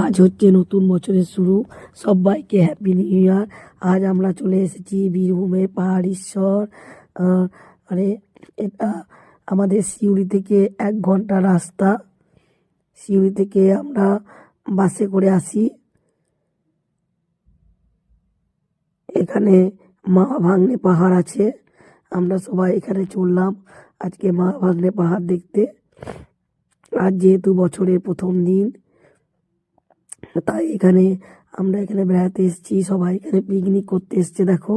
আজ হচ্ছে নতুন বছরের শুরু। সবাইকে হ্যাপি নিউ ইয়ার। আজ আমরা চলে এসেছি বীরভূমে পাহাড়েশ্বর। মানে এটা আমাদের সিউড়ি থেকে 1 ঘন্টা রাস্তা। সিউড়ি থেকে আমরা বাসে করে আসি। এখানে মা ভাগ্নে পাহাড় আছে, আমরা সবাই এখানে চললাম আজকে মা ভাগ্নে পাহাড় দেখতে। আজ যেহেতু বছরের প্রথম দিন, তাই আমরা এখানে বেড়াতে এসেছি। সবাই এখানে পিকনিক করতে এসছে। দেখো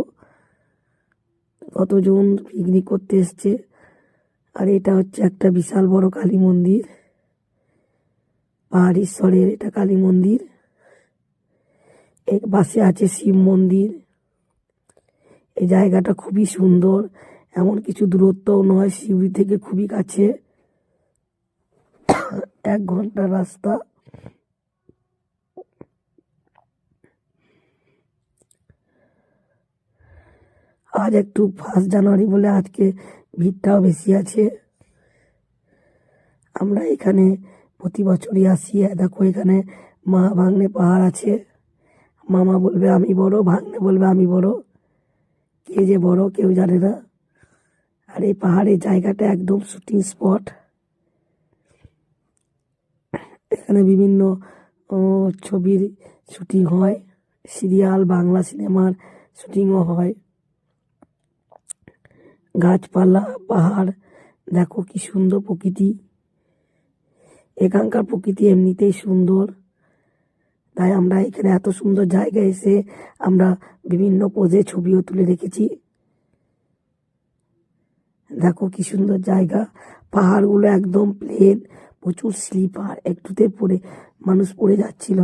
কতজন পিকনিক করতে এসছে। আর এটা হচ্ছে একটা বিশাল বড় কালী মন্দির, পাহাড়েশ্বরের এটা কালী মন্দির। এর পাশে আছে শিব মন্দির। এই জায়গাটা খুবই সুন্দর, এমন কিছু দূরত্বও নয়, সিউড়ি থেকে খুবই কাছে, 1 ঘন্টা রাস্তা। আজ একটু 1 জানুয়ারি বলে আজকে ভিড়টাও বেশি আছে। আমরা এখানে প্রতি বছরই আসি। দেখো এখানে মা ভাগ্নে পাহাড় আছে। মামা বলবে আমি বড়, ভাগ্নে বলবে আমি বড়, কে যে বড় কেউ জানে না। আর এই পাহাড়ের জায়গাটা একদম শুটিং স্পট। এখানে বিভিন্ন ছবির শুটিং হয়, সিরিয়াল, বাংলা সিনেমার শুটিংও হয়। গাছপালা, পাহাড়, দেখো কি সুন্দর প্রকৃতি। এখানকার প্রকৃতি এমনিতেই সুন্দর, তাই আমরা এখানে এত সুন্দর জায়গায় এসে আমরা বিভিন্ন পোজে ছবিও তুলে রেখেছি। দেখো কি সুন্দর জায়গা। পাহাড়গুলো একদম প্লেন, প্রচুর স্লিপার, একটুতে পড়ে মানুষ পড়ে যাচ্ছিল।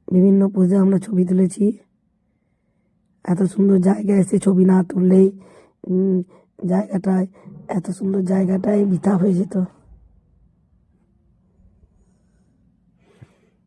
বিভিন্ন পোজে আমরা ছবি তুলেছি। এত সুন্দর জায়গায় এসে ছবি না তুললেই জায়গাটায়, এত সুন্দর জায়গাটায় বৃথা হয়ে যেত।